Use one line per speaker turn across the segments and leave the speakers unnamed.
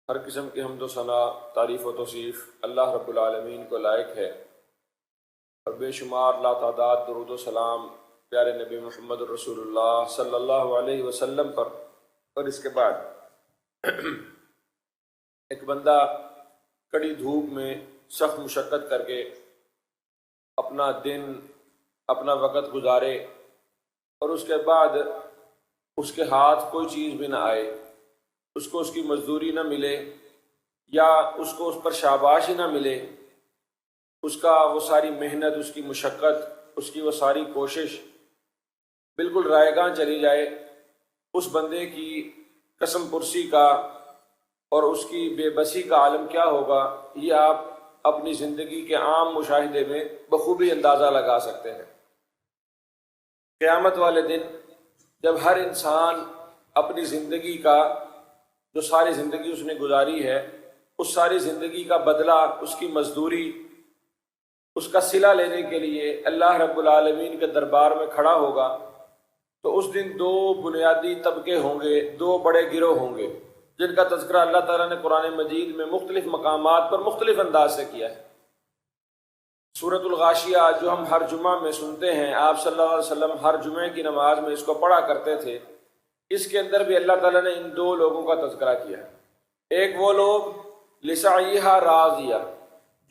ہر قسم کی حمد و ثنا، تعریف و توصیف اللہ رب العالمین کو لائق ہے، اور بے شمار لا تعداد درود و سلام پیارے نبی محمد رسول اللہ صلی اللہ علیہ وسلم پر۔ اور اس کے بعد ایک بندہ کڑی دھوپ میں سخت مشقت کر کے اپنا دن اپنا وقت گزارے، اور اس کے بعد اس کے ہاتھ کوئی چیز بھی نہ آئے، اس کو اس کی مزدوری نہ ملے، یا اس کو اس پر شاباشی نہ ملے، اس کا وہ ساری محنت، اس کی مشقت، اس کی وہ ساری کوشش بالکل رائے گاں چلی جائے، اس بندے کی قسم پرسی کا اور اس کی بے بسی کا عالم کیا ہوگا، یہ آپ اپنی زندگی کے عام مشاہدے میں بخوبی اندازہ لگا سکتے ہیں۔ قیامت والے دن جب ہر انسان اپنی زندگی کا جو ساری زندگی اس نے گزاری ہے، اس ساری زندگی کا بدلہ، اس کی مزدوری، اس کا صلہ لینے کے لیے اللہ رب العالمین کے دربار میں کھڑا ہوگا، تو اس دن دو بنیادی طبقے ہوں گے، دو بڑے گروہ ہوں گے، جن کا تذکرہ اللہ تعالیٰ نے قرآن مجید میں مختلف مقامات پر مختلف انداز سے کیا ہے۔ سورۃ الغاشیہ جو ہم ہر جمعہ میں سنتے ہیں، آپ صلی اللہ علیہ وسلم ہر جمعے کی نماز میں اس کو پڑھا کرتے تھے، اس کے اندر بھی اللہ تعالیٰ نے ان دو لوگوں کا تذکرہ کیا ہے۔ ایک وہ لوگ لسعیہا راضیہ،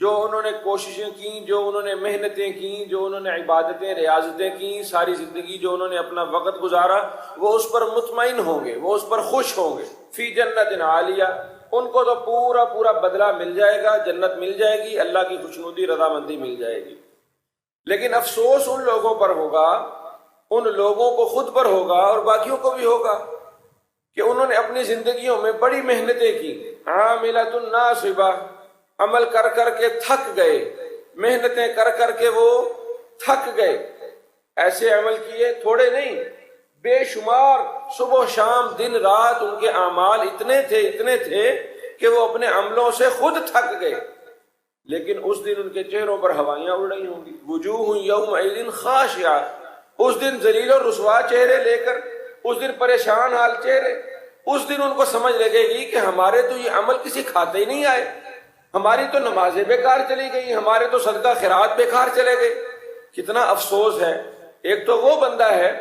جو انہوں نے کوششیں کیں، جو انہوں نے محنتیں کیں، جو انہوں نے عبادتیں ریاضتیں کیں، ساری زندگی جو انہوں نے اپنا وقت گزارا، وہ اس پر مطمئن ہوں گے، وہ اس پر خوش ہوں گے۔ فی جنت عالیہ، ان کو تو پورا بدلہ مل جائے گا، جنت مل جائے گی، اللہ کی خوشنودی رضامندی مل جائے گی۔ لیکن افسوس ان لوگوں پر ہوگا، ان لوگوں کو خود پر ہوگا اور باقیوں کو بھی ہوگا کہ انہوں نے اپنی زندگیوں میں بڑی محنتیں کی، عاملۃ ناصبہ، عمل کر کر کے تھک گئے، محنتیں کر کر کے وہ تھک گئے، ایسے عمل کیے تھوڑے نہیں، بے شمار، صبح شام دن رات ان کے اعمال اتنے تھے کہ وہ اپنے عملوں سے خود تھک گئے۔ لیکن اس دن ان کے چہروں پر ہوائیاں اڑ رہی ہوں گی، وجوہ یومئذ خاشعہ، اس دن ذلیل و رسوا چہرے لے کر، اس دن پریشان حال چہرے، اس دن ان کو سمجھ لگے گی کہ ہمارے تو یہ عمل کسی کھاتے ہی نہیں آئے، ہماری تو نمازیں بیکار چلی گئی، ہمارے تو صدقہ خیرات بیکار چلے گئے۔ کتنا افسوس ہے۔ ایک تو وہ بندہ ہے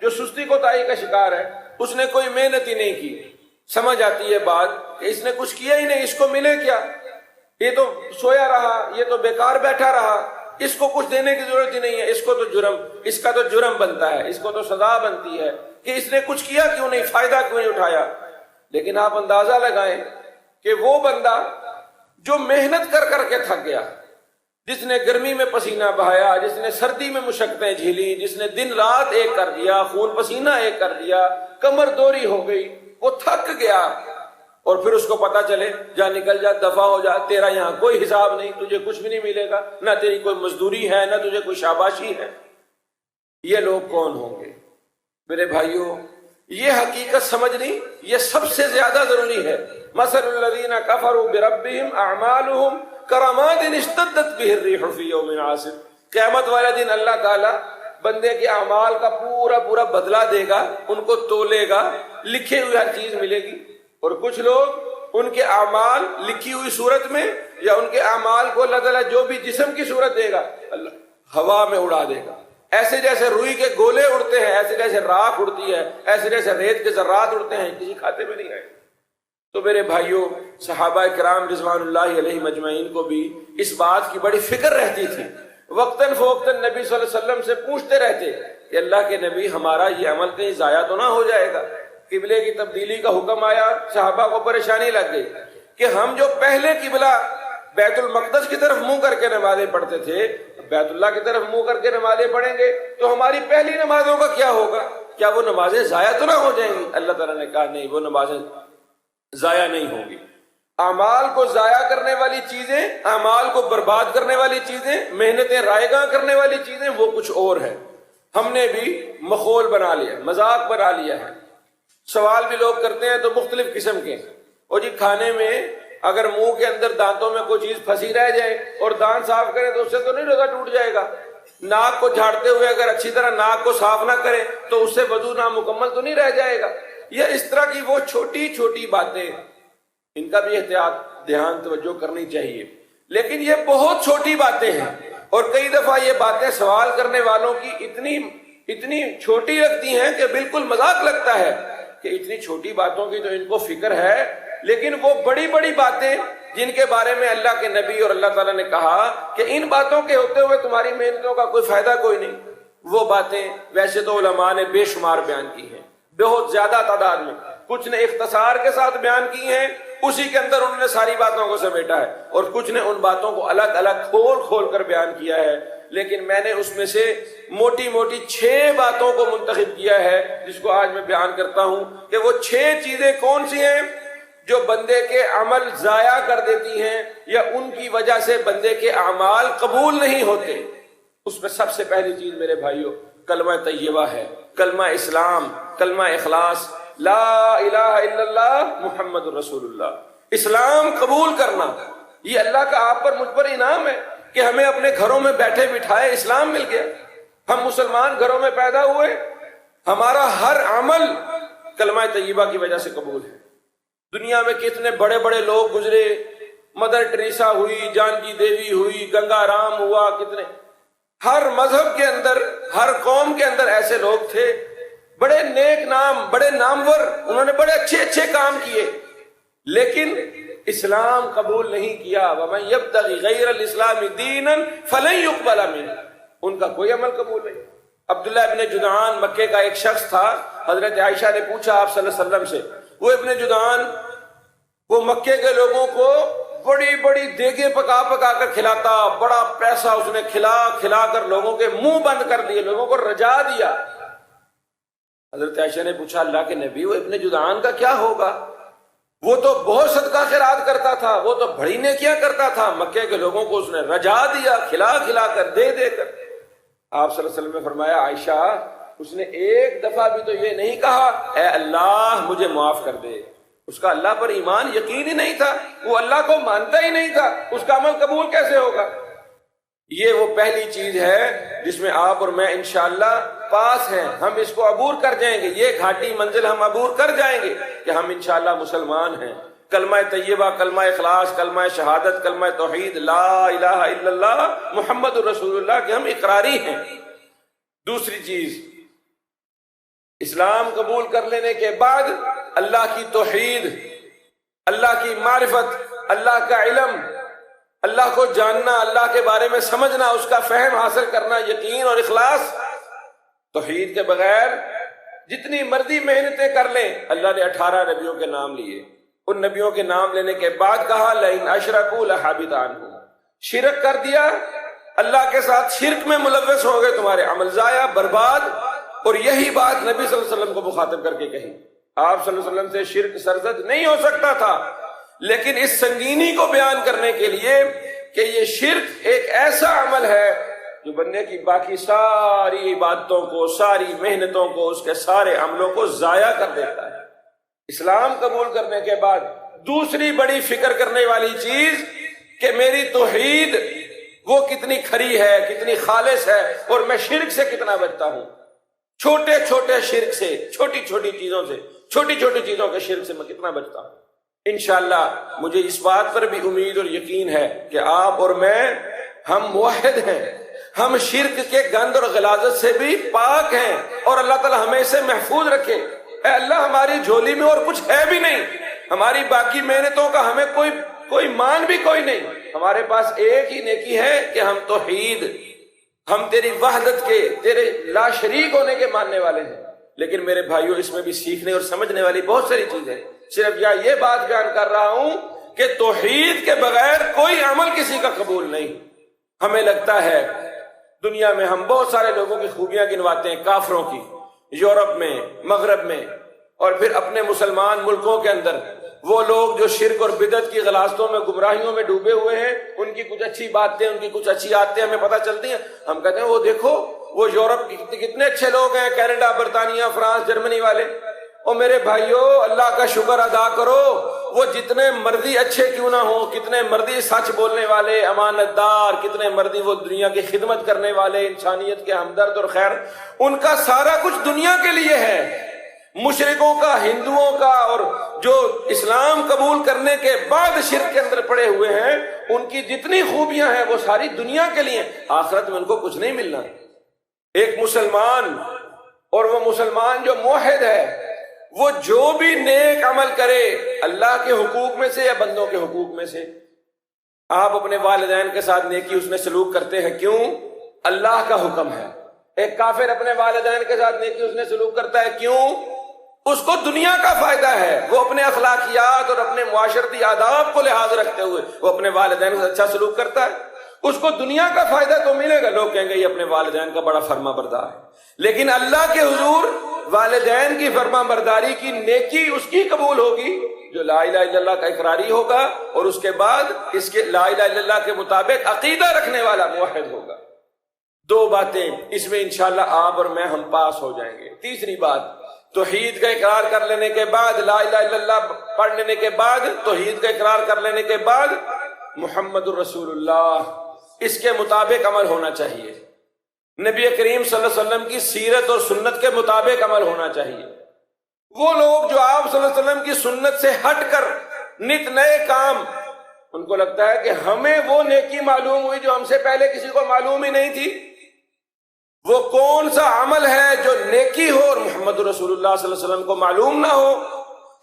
جو سستی کوتاہی کا شکار ہے، اس نے کوئی محنت ہی نہیں کی، سمجھ آتی ہے بات کہ اس نے کچھ کیا ہی نہیں، اس کو ملے کیا، یہ تو سویا رہا، یہ تو بیکار بیٹھا رہا، اس کو کچھ دینے کی ضرورت ہی نہیں ہے، اس کا تو جرم بنتا ہے، اس کو تو سزا بنتی ہے کہ اس نے کچھ کیا کیوں نہیں، فائدہ کیوں نہیں اٹھایا۔ لیکن آپ اندازہ لگائیں کہ وہ بندہ جو محنت کر کر کے تھک گیا، جس نے گرمی میں پسینہ بہایا، جس نے سردی میں مشقتیں جھیلی، جس نے دن رات ایک کر دیا، خون پسینہ ایک کر دیا، کمر دوری ہو گئی، وہ تھک گیا، اور پھر اس کو پتا چلے جا نکل جا، دفع ہو جا، تیرا یہاں کوئی حساب نہیں، تجھے کچھ بھی نہیں ملے گا، نہ تیری کوئی مزدوری ہے، نہ تجھے کوئی شاباشی ہے۔ یہ لوگ کون ہوں گے؟ میرے بھائیوں، یہ حقیقت سمجھنی یہ سب سے زیادہ ضروری ہے۔ مثل الذین کفروا بربہم اعمالہم کرماد اشتدت بہ الریح فی یوم عاصف، قیامت والے دن اللہ تعالیٰ بندے کے اعمال کا پورا بدلہ دے گا، ان کو تولے گا، لکھے ہوئی ہر چیز ملے گی، اور کچھ لوگ ان کے اعمال لکھی ہوئی صورت میں، یا ان کے اعمال کو اللہ تعالیٰ جو بھی جسم کی صورت دے گا اللہ ہوا میں اڑا دے گا، ایسے جیسے روئی کے گولے اڑتے ہیں، ایسے جیسے راکھ اڑتی ہے، ایسے جیسے ریت کے ذرات اڑتے ہیں، کسی کھاتے میں نہیں آئے۔ تو میرے بھائیوں، صحابہ کرام رضوان اللہ علیہ مجمعین کو بھی اس بات کی بڑی فکر رہتی تھی، وقتاً فوقتاً نبی صلی اللہ علیہ وسلم سے پوچھتے رہتے کہ اللہ کے نبی، ہمارا یہ عمل کہیں ضائع تو نہ ہو جائے گا۔ قبلے کی تبدیلی کا حکم آیا، صحابہ کو پریشانی لگ گئی کہ ہم جو پہلے قبلہ بیت المقدس کی طرف منہ کر کے نمازیں پڑھتے تھے، بیت اللہ کی طرف منہ کر کے نمازیں پڑھیں گے تو ہماری پہلی نمازوں کا کیا ہوگا؟ کیا وہ نمازیں ضائع تو نہ ہو جائیں گی؟ اللہ تعالیٰ نے کہا نہیں، وہ نمازیں ضائع نہیں ہوں گی۔ اعمال کو ضائع کرنے والی چیزیں، اعمال کو برباد کرنے والی چیزیں، محنتیں رائے گاں کرنے والی چیزیں، وہ کچھ اور ہے۔ ہم نے بھی مخول بنا لیا، مذاق بنا لیا ہے۔ سوال بھی لوگ کرتے ہیں تو مختلف قسم کے، اور جی کھانے میں اگر منہ کے اندر دانتوں میں کوئی چیز پھنسی رہ جائے اور دانت صاف کرے تو اس سے تو نہیں روزہ ٹوٹ جائے گا؟ ناک کو جھاڑتے ہوئے اگر اچھی طرح ناک کو صاف نہ کرے تو اس سے وضو نامکمل تو نہیں رہ جائے گا؟ یہ اس طرح کی وہ چھوٹی چھوٹی باتیں ان کا بھی احتیاط دھیان توجہ کرنی چاہیے. لیکن یہ بہت چھوٹی باتیں ہیں اور کئی دفعہ یہ باتیں سوال کرنے والوں کی اتنی چھوٹی لگتی ہیں کہ بالکل مذاق لگتا ہے کہ اتنی چھوٹی باتوں کی تو ان کو فکر ہے، لیکن وہ بڑی بڑی باتیں جن کے بارے میں اللہ کے نبی اور اللہ تعالیٰ نے کہا کہ ان باتوں کے ہوتے ہوئے تمہاری محنتوں کا کوئی فائدہ کوئی نہیں، وہ باتیں ویسے تو علماء نے بے شمار بیان کی ہیں، بہت زیادہ تعداد میں. کچھ نے اختصار کے ساتھ بیان کی ہیں، اسی کے اندر انہوں نے ساری باتوں کو سمیٹا ہے، اور کچھ نے ان باتوں کو الگ الگ کھول کر بیان کیا ہے. لیکن میں نے اس میں سے موٹی 6 باتوں کو منتخب کیا ہے جس کو آج میں بیان کرتا ہوں کہ وہ 6 چیزیں کون سی ہیں جو بندے کے عمل ضائع کر دیتی ہیں یا ان کی وجہ سے بندے کے اعمال قبول نہیں ہوتے. اس میں سب سے پہلی چیز میرے بھائیوں کلمہ طیبہ ہے، کلمہ اسلام، کلمہ اخلاص، لا الہ الا اللہ محمد رسول اللہ. اسلام قبول کرنا، یہ اللہ کا آپ پر مجھ پر انعام ہے کہ ہمیں اپنے گھروں میں بیٹھے بٹھائے اسلام مل گیا. ہم مسلمان گھروں میں پیدا ہوئے، ہمارا ہر عمل کلمہ طیبہ کی وجہ سے قبول ہے. دنیا میں کتنے بڑے بڑے لوگ گزرے، مدر ٹریسا ہوئی، جانکی دیوی ہوئی، گنگا رام ہوا، کتنے ہر مذہب کے اندر، ہر قوم کے اندر ایسے لوگ تھے بڑے نیک نام، بڑے نامور، انہوں نے بڑے اچھے کام کیے، لیکن اسلام قبول نہیں کیا. وَمَن يَبْتَغِ غَيْرَ الْإِسْلَامِ دِينًا فَلَن يُقْبَلَ مِنْهُ. ان کا کوئی عمل قبول نہیں. عبداللہ ابن جدعان مکے کا ایک شخص تھا. حضرت عائشہ نے پوچھا آپ صلی اللہ علیہ وسلم سے، وہ ابن جدعان وہ مکے کے لوگوں کو بڑی بڑی دیگیں پکا کر کھلاتا، بڑا پیسہ اس نے کھلا کر لوگوں کے منہ بند کر دیے، لوگوں کو رجا دیا. حضرت عائشہ نے پوچھا اللہ کے نبی وہ ابن جدعان کا کیا ہوگا؟ وہ تو بہت صدقہ خیرات کرتا تھا، وہ تو بڑی نیکیاں کرتا تھا، مکے کے لوگوں کو اس نے رجا دیا، کھلا کر دے کر. آپ صلی اللہ علیہ وسلم نے فرمایا عائشہ اس نے ایک دفعہ بھی تو یہ نہیں کہا اے اللہ مجھے معاف کر دے. اس کا اللہ پر ایمان یقین ہی نہیں تھا، وہ اللہ کو مانتا ہی نہیں تھا، اس کا عمل قبول کیسے ہوگا؟ یہ وہ پہلی چیز ہے جس میں آپ اور میں انشاءاللہ پاس ہیں، ہم اس کو عبور کر جائیں گے، یہ گھاٹی منزل ہم عبور کر جائیں گے کہ ہم انشاءاللہ مسلمان ہیں. کلمہ طیبہ، کلمہ اخلاص، کلمہ شہادت، کلمہ توحید، لا الہ الا اللہ محمد رسول اللہ کے ہم اقراری ہیں. دوسری چیز اسلام قبول کر لینے کے بعد اللہ کی توحید، اللہ کی معرفت، اللہ کا علم، اللہ کو جاننا، اللہ کے بارے میں سمجھنا، اس کا فہم حاصل کرنا، یقین اور اخلاص. توحید کے بغیر جتنی مرضی محنتیں کر لیں. اللہ نے 18 نبیوں کے نام لیے، ان نبیوں کے نام لینے کے بعد کہا لئن اشرکوا لحبط عنہم. شرک کر دیا، اللہ کے ساتھ شرک میں ملوث ہو گئے، تمہارے عمل ضائع، برباد. اور یہی بات نبی صلی اللہ علیہ وسلم کو مخاطب کر کے کہی. آپ صلی اللہ علیہ وسلم سے شرک سرزد نہیں ہو سکتا تھا، لیکن اس سنگینی کو بیان کرنے کے لیے کہ یہ شرک ایک ایسا عمل ہے جو بندے کی باقی ساری عبادتوں کو، ساری محنتوں کو، اس کے سارے عملوں کو ضائع کر دیتا ہے. اسلام قبول کرنے کے بعد دوسری بڑی فکر کرنے والی چیز کہ میری توحید وہ کتنی کھری ہے، کتنی خالص ہے، اور میں شرک سے کتنا بچتا ہوں. چھوٹے شرک سے، چھوٹی چیزوں سے، چھوٹی چیزوں کے شرک سے میں کتنا بچتا ہوں. انشاءاللہ مجھے اس بات پر بھی امید اور یقین ہے کہ آپ اور میں ہم موحد ہیں، ہم شرک کے گند اور غلاظت سے بھی پاک ہیں، اور اللہ تعالی ہمیں اسے محفوظ رکھے. اے اللہ ہماری جھولی میں اور کچھ ہے بھی نہیں، ہماری باقی محنتوں کا ہمیں کوئی مان بھی کوئی نہیں. ہمارے پاس ایک ہی نیکی ہے کہ ہم توحید، ہم تیری وحدت کے، تیرے لا شریک ہونے کے ماننے والے ہیں. لیکن میرے بھائیوں اس میں بھی سیکھنے اور سمجھنے والی بہت ساری چیزیں. صرف یہ بات بیان کر رہا ہوں کہ توحید کے بغیر کوئی عمل کسی کا قبول نہیں. ہمیں لگتا ہے دنیا میں ہم بہت سارے لوگوں کی خوبیاں گنواتے ہیں، کافروں کی، یورپ میں، مغرب میں، اور پھر اپنے مسلمان ملکوں کے اندر وہ لوگ جو شرک اور بدعت کی غلاظتوں میں، گمراہیوں میں ڈوبے ہوئے ہیں، ان کی کچھ اچھی باتیں، ان کی کچھ اچھی عادتیں ہمیں پتہ چلتی ہیں. ہم کہتے ہیں وہ دیکھو وہ یورپ کے کتنے اچھے لوگ ہیں، کینیڈا، برطانیہ، فرانس، جرمنی والے. اور میرے بھائیوں اللہ کا شکر ادا کرو، وہ جتنے مرضی اچھے کیوں نہ ہوں، کتنے مرضی سچ بولنے والے، امانت دار، کتنے مرضی وہ دنیا کی خدمت کرنے والے، انسانیت کے ہمدرد اور خیر، ان کا سارا کچھ دنیا کے لیے ہے. مشرکوں کا، ہندوؤں کا، اور جو اسلام قبول کرنے کے بعد شرک کے اندر پڑے ہوئے ہیں، ان کی جتنی خوبیاں ہیں وہ ساری دنیا کے لیے، آخرت میں ان کو کچھ نہیں ملنا۔ ایک مسلمان، اور وہ مسلمان جو موحد ہے، وہ جو بھی نیک عمل کرے اللہ کے حقوق میں سے یا بندوں کے حقوق میں سے۔ آپ اپنے والدین کے ساتھ نیکی اس میں سلوک کرتے ہیں، کیوں؟ اللہ کا حکم ہے۔ ایک کافر اپنے والدین کے ساتھ نیکی اس میں سلوک کرتا ہے، کیوں؟ اس کو دنیا کا فائدہ ہے، وہ اپنے اخلاقیات اور اپنے معاشرتی آداب کو لحاظ رکھتے ہوئے وہ اپنے والدین سے اچھا سلوک کرتا ہے، اس کو دنیا کا فائدہ تو ملے گا، لوگ کہیں گے یہ اپنے والدین کا بڑا فرما بردار ہے۔ لیکن اللہ کے حضور والدین کی فرما برداری کی نیکی اس کی قبول ہوگی جو لا الہ الا اللہ کا اقراری ہوگا، اور اس کے بعد اس کے لا الہ الا اللہ کے مطابق عقیدہ رکھنے والا موحد ہوگا۔ دو باتیں اس میں انشاءاللہ آپ اور میں ہم پاس ہو جائیں گے۔ تیسری بات، توحید کا اقرار کر لینے کے بعد، لا الہ الا اللہ پڑھ لینے کے بعد، توحید کا اقرار کر لینے کے بعد محمد الرسول اللہ، اس کے مطابق عمل ہونا چاہیے۔ نبی کریم صلی اللہ علیہ وسلم کی سیرت اور سنت کے مطابق عمل ہونا چاہیے۔ وہ لوگ جو آپ صلی اللہ علیہ وسلم کی سنت سے ہٹ کر نت نئے کام، ان کو لگتا ہے کہ ہمیں وہ نیکی معلوم ہوئی جو ہم سے پہلے کسی کو معلوم ہی نہیں تھی۔ وہ کون سا عمل ہے جو نیکی ہو اور محمد رسول اللہ صلی اللہ علیہ وسلم کو معلوم نہ ہو؟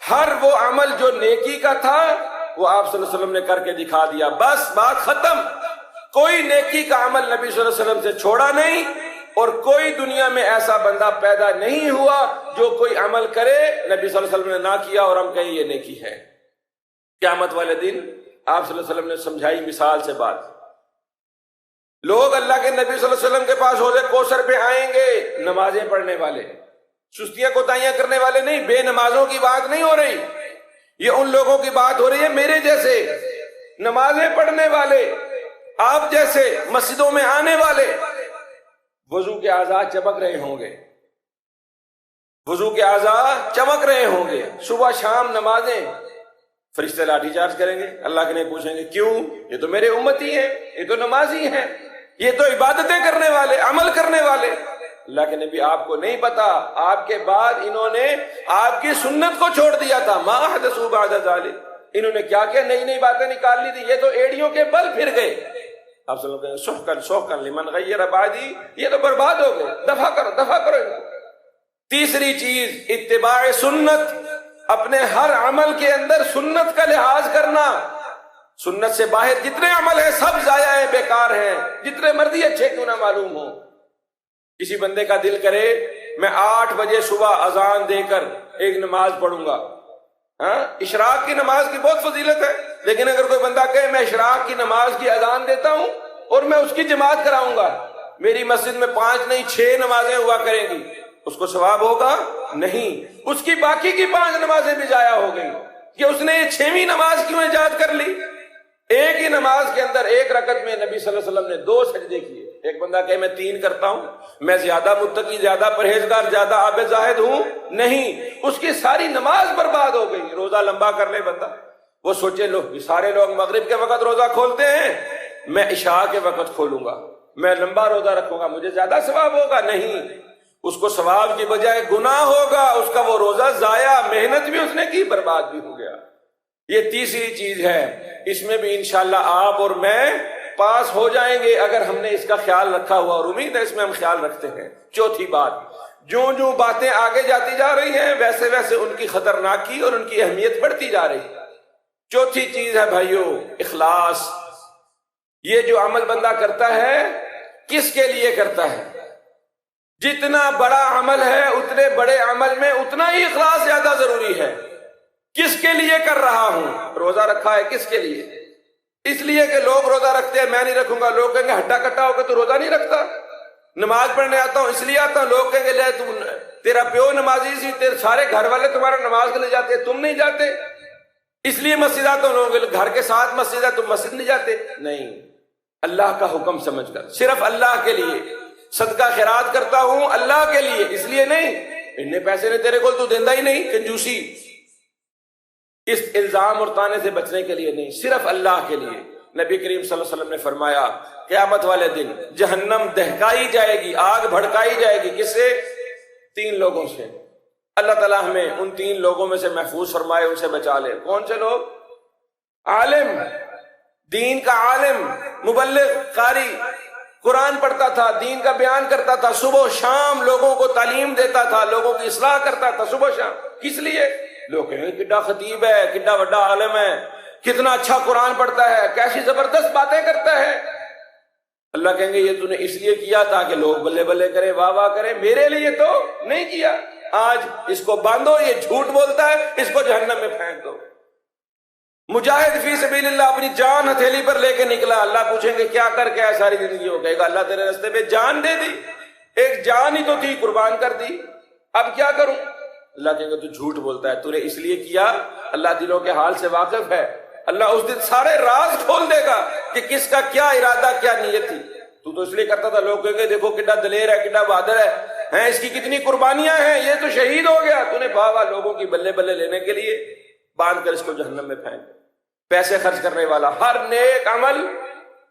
ہر وہ عمل جو نیکی کا تھا وہ آپ صلی اللہ علیہ وسلم نے کر کے دکھا دیا، بس بات ختم۔ کوئی نیکی کا عمل نبی صلی اللہ علیہ وسلم سے چھوڑا نہیں، اور کوئی دنیا میں ایسا بندہ پیدا نہیں ہوا جو کوئی عمل کرے نبی صلی اللہ علیہ وسلم نے نہ کیا اور ہم کہیں یہ نیکی ہے۔ قیامت والے دن آپ صلی اللہ علیہ وسلم نے سمجھائی مثال سے بات، لوگ اللہ کے نبی صلی اللہ علیہ وسلم کے پاس حوض کوثر پہ آئیں گے، نمازیں پڑھنے والے، سستیاں کوتاہیاں کرنے والے نہیں، بے نمازوں کی بات نہیں ہو رہی، یہ ان لوگوں کی بات ہو رہی ہے میرے جیسے نمازیں پڑھنے والے، آپ جیسے مسجدوں میں آنے والے، وضو کے اعضاء چمک رہے ہوں گے، وضو کے اعضاء چمک رہے ہوں گے، صبح شام نمازیں، فرشتے لاٹھی چارج کریں گے، اللہ کے نہیں پوچھیں گے کیوں؟ یہ تو میرے امتی ہیں، یہ تو نمازی ہیں، یہ تو عبادتیں کرنے والے، عمل کرنے والے۔ اللہ کے نبی آپ کو نہیں پتا، آپ کے بعد انہوں نے آپ کی سنت کو چھوڑ دیا تھا، ما حدثوا بعد ذلک، انہوں نے کیا کیا نئی نئی باتیں نکال لی تھی، یہ تو ایڑیوں کے بل پھر گئے۔ آپ صلی اللہ علیہ وسلم کہیں سحقا لمن غیر بعدی، یہ تو برباد ہو گئے، دفع کرو ان کو۔ تیسری چیز اتباع سنت، اپنے ہر عمل کے اندر سنت کا لحاظ کرنا، سنت سے باہر جتنے عمل ہیں سب ضائع ہیں، بیکار ہیں، جتنے مرضی اچھے کیوں نہ معلوم ہو۔ کسی بندے کا دل کرے میں 8 بجے صبح اذان دے کر ایک نماز پڑھوں گا، اشراق کی نماز کی بہت فضیلت ہے، لیکن اگر کوئی بندہ کہے میں اشراق کی نماز کی اذان دیتا ہوں اور میں اس کی جماعت کراؤں گا، میری مسجد میں 5 نہیں 6 نمازیں ہوا کریں گی، اس کو ثواب ہوگا؟ نہیں، اس کی باقی کی 5 نمازیں بھی ضائع ہو گئی کہ اس نے یہ 6ویں نماز کیوں ایجاد کر لی۔ ایک ہی نماز کے اندر ایک رکعت میں نبی صلی اللہ علیہ وسلم نے 2 سجدے کیے۔ ایک بندہ کہے میں 3 کرتا ہوں، میں زیادہ متقی، زیادہ پرہیزگار، زیادہ عابد زاہد ہوں، نہیں، اس کی ساری نماز برباد ہو گئی۔ روزہ لمبا کر لے بندہ، وہ سوچے لوگ سارے لوگ مغرب کے وقت روزہ کھولتے ہیں، میں عشاء کے وقت کھولوں گا، میں لمبا روزہ رکھوں گا، مجھے زیادہ ثواب ہوگا، نہیں، اس کو ثواب کی بجائے گناہ ہوگا، اس کا وہ روزہ ضائع، محنت بھی اس نے کی، برباد بھی ہو گیا۔ یہ تیسری چیز ہے، اس میں بھی انشاءاللہ آپ اور میں پاس ہو جائیں گے اگر ہم نے اس کا خیال رکھا ہوا، اور امید ہے اس میں ہم خیال رکھتے ہیں۔ چوتھی بات، جو باتیں آگے جاتی جا رہی ہیں ویسے ویسے ان کی خطرناکی اور ان کی اہمیت بڑھتی جا رہی ہے۔ چوتھی چیز ہے بھائیو اخلاص۔ یہ جو عمل بندہ کرتا ہے کس کے لیے کرتا ہے؟ جتنا بڑا عمل ہے اتنے بڑے عمل میں اتنا ہی اخلاص زیادہ ضروری ہے۔ کس کے لیے کر رہا ہوں؟ روزہ رکھا ہے کس کے لیے؟ اس لیے کہ لوگ روزہ رکھتے ہیں، میں نہیں رکھوں گا، لوگ کہیں گے ہٹا کٹا ہو کے تو روزہ نہیں رکھتا۔ نماز پڑھنے آتا ہوں اس لیے آتا ہوں، لوگ کہیں گے لے تیرا پیو نمازی سی، تیرے سارے گھر والے تمہارا نماز کے لیے جاتے ہیں، تم نہیں جاتے، اس لیے مسجد آتا ہوں، لوگ گھر کے ساتھ مسجد ہے تم مسجد نہیں جاتے۔ نہیں، اللہ کا حکم سمجھ کر، صرف اللہ کے لیے صدقہ خیرات کرتا ہوں، اللہ کے لیے، اس لیے نہیں اتنے پیسے نے تیرے کو تو دیندہ ہی نہیں، کنجوسی، اس الزام اور طعنے سے بچنے کے لیے نہیں، صرف اللہ کے لیے۔ نبی کریم صلی اللہ علیہ وسلم نے فرمایا قیامت والے دن جہنم دہکائی جائے گی، آگ بھڑکائی جائے گی، کس سے؟ 3 لوگوں سے۔ اللہ تعالیٰ ہمیں ان 3 لوگوں میں سے محفوظ فرمائے، ان سے بچا لے۔ کون سے لوگ؟ عالم، دین کا عالم، مبلغ، قاری، قرآن پڑھتا تھا، دین کا بیان کرتا تھا، صبح و شام لوگوں کو تعلیم دیتا تھا، لوگوں کی اصلاح کرتا تھا صبح و شام۔ کس لیے؟ لوگ کہیں گے کڈا خطیب ہے، کڈا بڑا عالم ہے، کتنا اچھا قرآن پڑھتا ہے، کیسی زبردست باتیں کرتا ہے۔ اللہ کہیں گے یہ تو نے اس لیے کیا تاکہ لوگ بلے بلے کریں، واہ واہ کریں، میرے لیے تو نہیں کیا۔ آج اس کو باندھو، یہ جھوٹ بولتا ہے، اس کو جہنم میں پھینک دو۔ مجاہد فی سبیل اللہ اپنی جان ہتھیلی پر لے کے نکلا، اللہ پوچھیں گے کیا کر کے ساری زندگی ہو؟ کہے گا اللہ تیرے راستے پہ جان دے دی، ایک جان ہی تو تھی، قربان کر دی، اب کیا کروں؟ اللہ کہیں گے تو جھوٹ بولتا ہے، تو نے اس لیے کیا۔ اللہ دلوں کے حال سے واقف ہے، اللہ اس دن سارے راز کھول دے گا کہ کس کا کیا ارادہ، کیا نیت تھی۔ تو اس لیے کرتا تھا، لوگ کہیں گے دیکھو کتنا دلیر ہے، کتنا بہادر ہے، اس کی کتنی قربانیاں ہیں، یہ تو شہید ہو گیا۔ تو نے بابا لوگوں کی بلے بلے لینے کے لیے باندھ کر اس کو جہنم میں پھینک۔ پیسے خرچ کرنے والا، ہر نیک عمل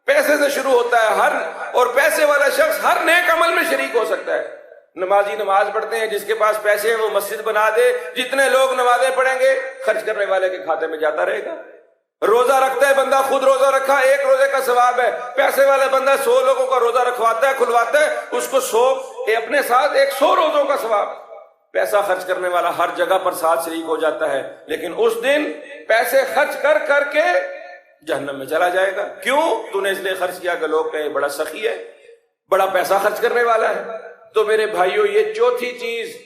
پیسے سے شروع ہوتا ہے، اور پیسے والا شخص ہر نیک عمل میں شریک ہو سکتا ہے۔ نمازی نماز پڑھتے ہیں، جس کے پاس پیسے ہیں وہ مسجد بنا دے، جتنے لوگ نمازیں پڑھیں گے خرچ کرنے والے کے کھاتے میں جاتا رہے گا۔ روزہ رکھتا ہے بندہ، خود روزہ رکھا، 1 روزے کا ثواب ہے۔ پیسے والا بندہ 100 لوگوں کا روزہ رکھواتا ہے، کھلواتا ہے، اس کو 100 اپنے ساتھ 100 روزوں کا ثواب۔ پیسہ خرچ کرنے والا ہر جگہ پر ساتھ شریک ہو جاتا ہے، لیکن اس دن پیسے خرچ کر کر کے جہنم میں چلا جائے گا۔ کیوں؟ تو نے اس لیے خرچ کیا کہ لوگ کہیں بڑا سخی ہے، بڑا پیسہ خرچ کرنے والا ہے۔ تو میرے بھائیوں، یہ چوتھی چیز،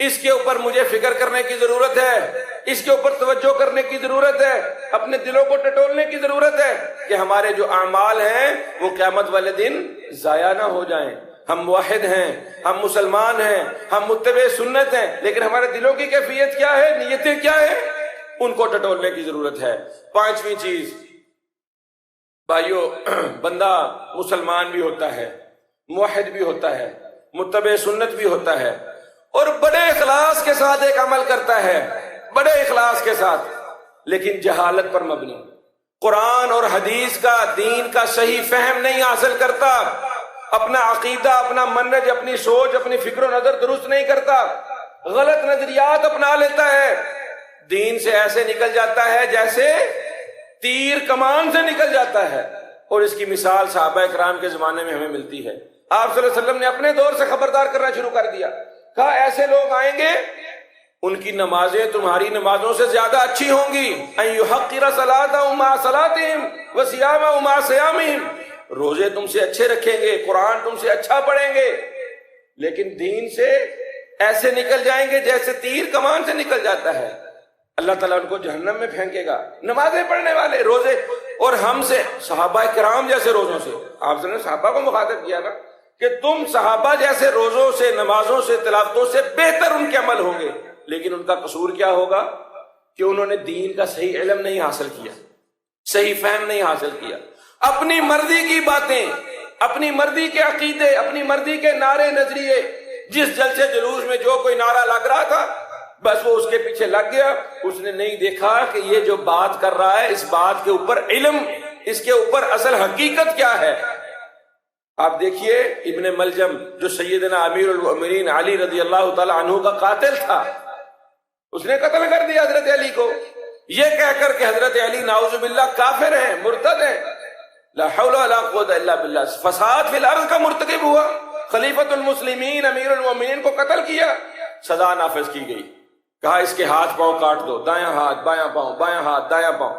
اس کے اوپر مجھے فکر کرنے کی ضرورت ہے، اس کے اوپر توجہ کرنے کی ضرورت ہے، اپنے دلوں کو ٹٹولنے کی ضرورت ہے کہ ہمارے جو اعمال ہیں وہ قیامت والے دن ضائع نہ ہو جائیں۔ ہم موحد ہیں، ہم مسلمان ہیں، ہم متبع سنت ہیں، لیکن ہمارے دلوں کی کیفیت کیا ہے، نیتیں کیا ہیں، ان کو ٹٹولنے کی ضرورت ہے۔ 5ویں چیز، بھائیو، بندہ مسلمان بھی ہوتا ہے، موحد بھی ہوتا ہے، متبع سنت بھی ہوتا ہے، اور بڑے اخلاص کے ساتھ ایک عمل کرتا ہے، بڑے اخلاص کے ساتھ، لیکن جہالت پر مبنی، قرآن اور حدیث کا، دین کا صحیح فہم نہیں حاصل کرتا، اپنا عقیدہ، اپنا منہج، اپنی سوچ، اپنی فکر و نظر درست نہیں کرتا، غلط نظریات اپنا لیتا ہے، دین سے ایسے نکل جاتا ہے جیسے تیر کمان سے نکل جاتا ہے۔ اور اس کی مثال صحابہ اکرام کے زمانے میں ہمیں ملتی ہے۔ آپ صلی اللہ علیہ وسلم نے اپنے دور سے خبردار کرنا شروع کر دیا، کہا ایسے لوگ آئیں گے ان کی نمازیں تمہاری نمازوں سے زیادہ اچھی ہوں گی، ان یحقر صلاتهم مع صلاتهم وصیامهم مع صیامهم، روزے تم سے اچھے رکھیں گے، قرآن تم سے اچھا پڑھیں گے، لیکن دین سے ایسے نکل جائیں گے جیسے تیر کمان سے نکل جاتا ہے۔ اللہ تعالیٰ ان کو جہنم میں پھینکے گا۔ نمازیں پڑھنے والے، روزے، اور ہم سے صحابہ کرام جیسے روزوں سے، آپ نے صحابہ کو مخاطب کیا نا کہ تم صحابہ جیسے روزوں سے، نمازوں سے، تلاوتوں سے بہتر ان کے عمل ہوں گے، لیکن ان کا قصور کیا ہوگا کہ انہوں نے دین کا صحیح علم نہیں حاصل کیا، صحیح فہم نہیں حاصل کیا، اپنی مرضی کی باتیں، اپنی مرضی کے عقیدے، اپنی مرضی کے نعرے نظریے، جس جلسے جلوس میں جو کوئی نعرہ لگ رہا تھا بس وہ اس کے پیچھے لگ گیا، اس نے نہیں دیکھا کہ یہ جو بات کر رہا ہے اس بات کے اوپر علم، اس کے اوپر اصل حقیقت کیا ہے۔ آپ دیکھیے ابن ملجم جو سیدنا امیر المؤمنین علی رضی اللہ تعالی عنہ کا قاتل تھا، اس نے قتل کر دیا حضرت علی کو، یہ کہہ کر کہ حضرت علی نعوذ باللہ کافر ہیں، مرتد ہیں، لا حول ولا قوت الا باللہ، فساد فی الارض کا مرتکب ہوا، خلیفۃ المسلمین امیر المؤمنین کو قتل کیا، سزا نافذ کی گئی، کہا اس کے ہاتھ پاؤں کاٹ دو، دایاں ہاتھ بایاں پاؤں، بایاں ہاتھ دایاں پاؤں،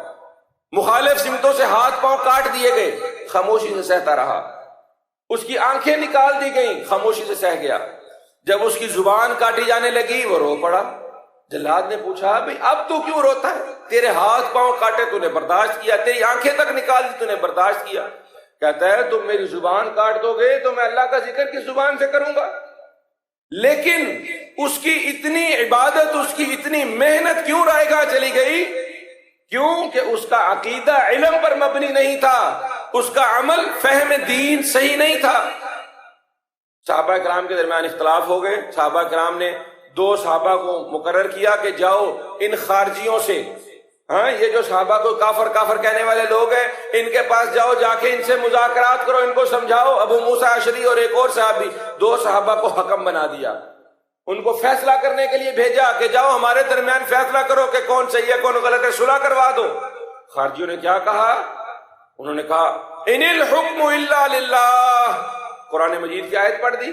مخالف سمتوں سے ہاتھ پاؤں کاٹ دیے گئے، خاموشی سے سہتا رہا، اس کی آنکھیں نکال دی گئیں، خاموشی سے سہ گیا، جب اس کی زبان کاٹی جانے لگی وہ رو پڑا، جلاد نے پوچھا بھئی اب تو کیوں روتا ہے، تیرے ہاتھ پاؤں کاٹے تو نے برداشت کیا، تیری آنکھیں تک نکال دی تو نے برداشت کیا، کہتا ہے تم میری زبان کاٹ دو گے تو میں اللہ کا ذکر کس زبان سے کروں گا، لیکن اس کی اتنی عبادت، اس کی اتنی محنت کیوں رائے گاہ چلی گئی، کیوں کہ اس کا عقیدہ علم پر مبنی نہیں تھا، اس کا عمل فہم دین صحیح نہیں تھا۔ صحابہ کرام کے درمیان اختلاف ہو گئے، صحابہ کرام نے 2 صحابہ کو مقرر کیا کہ جاؤ ان خارجیوں سے، یہ جو صحابہ کو کافر کافر کہنے والے لوگ ہیں ان کے پاس جاؤ، جا کے ان سے مذاکرات کرو، ان کو سمجھاؤ۔ ابو موسیٰ اشعری اور ایک اور صحابی، 2 صحابہ کو حکم بنا دیا، ان کو فیصلہ کرنے کے لیے بھیجا کہ جاؤ ہمارے درمیان فیصلہ کرو کہ کون صحیح ہے کون غلط ہے، صلح کروا دو۔ خارجیوں نے کیا کہا؟ انہوں نے کہا ان الحکم الا للہ، قرآن مجید کی آیت پڑھ دی،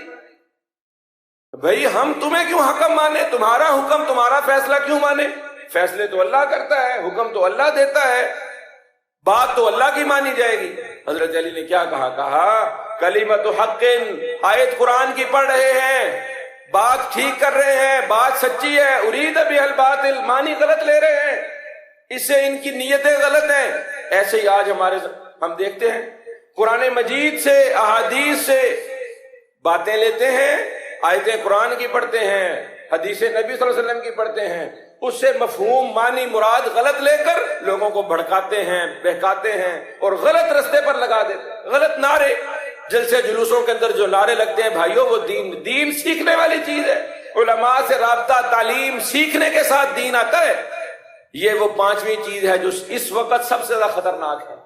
بھئی ہم تمہیں کیوں حکم مانے، تمہارا حکم تمہارا فیصلہ کیوں مانے؟ فیصلے تو اللہ کرتا ہے، حکم تو اللہ دیتا ہے، بات تو اللہ کی مانی جائے گی۔ حضرت علی نے کیا کہا کلمۃ حق، آیت قرآن کی پڑھ رہے ہیں، بات ٹھیک کر رہے ہیں، بات سچی ہے، ارید بہ الباطل، مانی غلط لے رہے ہیں، اس سے ان کی نیتیں غلط ہیں۔ ایسے ہی آج ہم دیکھتے ہیں قرآن مجید سے احادیث سے باتیں لیتے ہیں، آیتیں قرآن کی پڑھتے ہیں، حدیث نبی صلی اللہ علیہ وسلم کی پڑھتے ہیں، اس سے مفہوم معنی مراد غلط لے کر لوگوں کو بھڑکاتے ہیں، بہکاتے ہیں اور غلط رستے پر لگا دیتے ہیں۔ غلط نعرے، جلسے جلوسوں کے اندر جو نعرے لگتے ہیں بھائیوں، وہ دین سیکھنے والی چیز ہے، علماء سے رابطہ، تعلیم سیکھنے کے ساتھ دین آتا ہے۔ یہ وہ پانچویں چیز ہے جو اس وقت سب سے زیادہ خطرناک ہے۔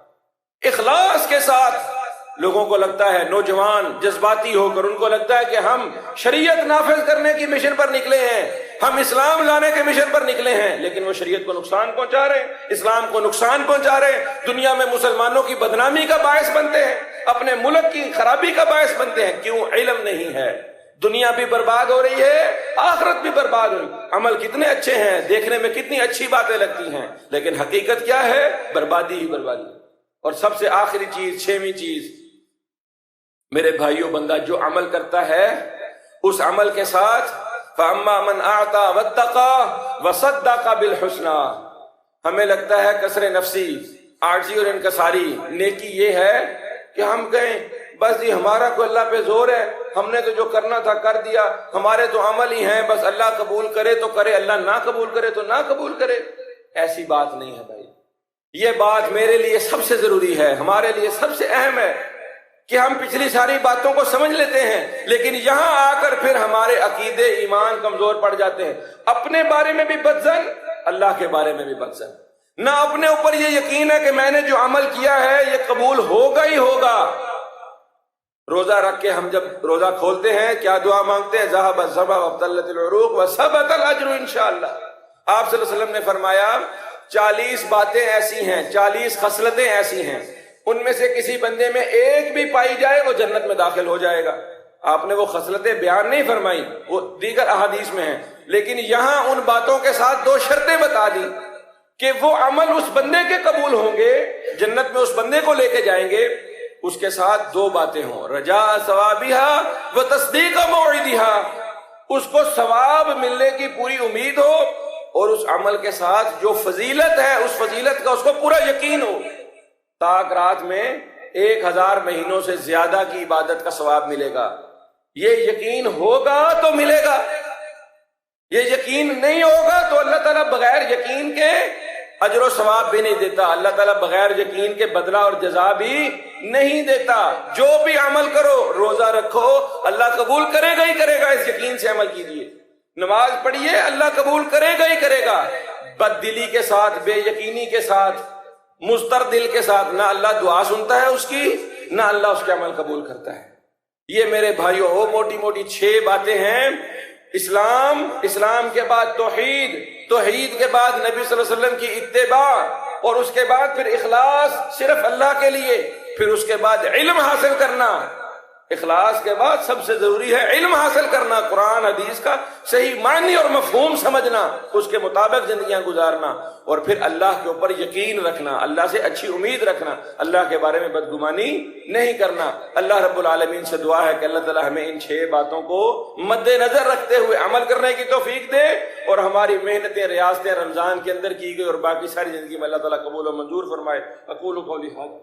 اخلاص کے ساتھ لوگوں کو لگتا ہے، نوجوان جذباتی ہو کر ان کو لگتا ہے کہ ہم شریعت نافذ کرنے کی مشن پر نکلے ہیں، ہم اسلام لانے کے مشن پر نکلے ہیں، لیکن وہ شریعت کو نقصان پہنچا رہے ہیں، اسلام کو نقصان پہنچا رہے ہیں، دنیا میں مسلمانوں کی بدنامی کا باعث بنتے ہیں، اپنے ملک کی خرابی کا باعث بنتے ہیں۔ کیوں؟ علم نہیں ہے، دنیا بھی برباد ہو رہی ہے، آخرت بھی برباد ہو رہی ہے۔ عمل کتنے اچھے ہیں، دیکھنے میں کتنی اچھی باتیں لگتی ہیں، لیکن حقیقت کیا ہے؟ بربادی ہی بربادی۔ اور سب سے آخری چیز، چھویں چیز، میرے بھائیوں، بندہ جو عمل کرتا ہے اس عمل کے ساتھ فَأَمَّا مَنْ أَعْطَى وَاتَّقَى وَصَدَّقَ بِالْحُسْنَى، ہمیں لگتا ہے کسر نفسی، عاجزی اور انکساری، نیکی یہ ہے کہ ہم کہیں بس یہ ہمارا کوئی اللہ پہ زور ہے، ہم نے تو جو کرنا تھا کر دیا، ہمارے تو عمل ہی ہیں، بس اللہ قبول کرے تو کرے، اللہ نہ قبول کرے تو نہ قبول کرے۔ ایسی بات نہیں ہے بھائی، یہ بات میرے لیے سب سے ضروری ہے، ہمارے لیے سب سے اہم ہے کہ ہم پچھلی ساری باتوں کو سمجھ لیتے ہیں، لیکن یہاں آ کر پھر ہمارے عقیدے ایمان کمزور پڑ جاتے ہیں، اپنے بارے میں بھی بدظن، اللہ کے بارے میں بھی بدظن، نہ اپنے اوپر یہ یقین ہے کہ میں نے جو عمل کیا ہے یہ قبول ہوگا ہی ہوگا۔ روزہ رکھ کے ہم جب روزہ کھولتے ہیں کیا دعا مانگتے ہیں؟ ذهب الظمأ وابتلت العروق وثبت الاجر انشاءاللہ۔ آپ صلی اللہ علیہ وسلم نے فرمایا 40 باتیں ایسی ہیں، 40 خصلتیں ایسی ہیں، ان میں سے کسی بندے میں ایک بھی پائی جائے وہ جنت میں داخل ہو جائے گا۔ آپ نے وہ خصلتیں بیان نہیں فرمائی، وہ دیگر احادیث میں ہیں، لیکن یہاں ان باتوں کے ساتھ 2 شرطیں بتا دی کہ وہ عمل اس بندے کے قبول ہوں گے، جنت میں اس بندے کو لے کے جائیں گے، اس کے ساتھ 2 باتیں ہوں، رجاء ثوابها و تصدیق موعدها، اس کو ثواب ملنے کی پوری امید ہو اور اس عمل کے ساتھ جو فضیلت ہے اس فضیلت کا اس کو پورا یقین ہو۔ تاک رات میں 1000 مہینوں سے زیادہ کی عبادت کا ثواب ملے گا، یہ یقین ہوگا تو ملے گا، یہ یقین نہیں ہوگا تو اللہ تعالیٰ بغیر یقین کے اجر و ثواب بھی نہیں دیتا، اللہ تعالیٰ بغیر یقین کے بدلہ اور جزا بھی نہیں دیتا۔ جو بھی عمل کرو، روزہ رکھو، اللہ قبول کرے گا ہی کرے گا، اس یقین سے عمل کیجیے، نماز پڑھیے، اللہ قبول کرے گا ہی کرے گا۔ بد دلی کے ساتھ، بے یقینی کے ساتھ، مضطر دل کے ساتھ نہ اللہ دعا سنتا ہے اس کی، نہ اللہ اس کے عمل قبول کرتا ہے۔ یہ میرے بھائیوں وہ موٹی موٹی 6 باتیں ہیں۔ اسلام کے بعد توحید کے بعد نبی صلی اللہ علیہ وسلم کی اتباع، اور اس کے بعد پھر اخلاص صرف اللہ کے لیے، پھر اس کے بعد علم حاصل کرنا۔ اخلاص کے بعد سب سے ضروری ہے علم حاصل کرنا، قرآن حدیث کا صحیح معنی اور مفہوم سمجھنا، اس کے مطابق زندگیاں گزارنا، اور پھر اللہ کے اوپر یقین رکھنا، اللہ سے اچھی امید رکھنا، اللہ کے بارے میں بدگمانی نہیں کرنا۔ اللہ رب العالمین سے دعا ہے کہ اللہ تعالی ہمیں ان 6 باتوں کو مد نظر رکھتے ہوئے عمل کرنے کی توفیق دے، اور ہماری محنتیں، ریاستیں رمضان کے اندر کی گئی اور باقی ساری زندگی میں اللہ تعالیٰ قبول و منظور فرمائے۔ اقول قولی ھذا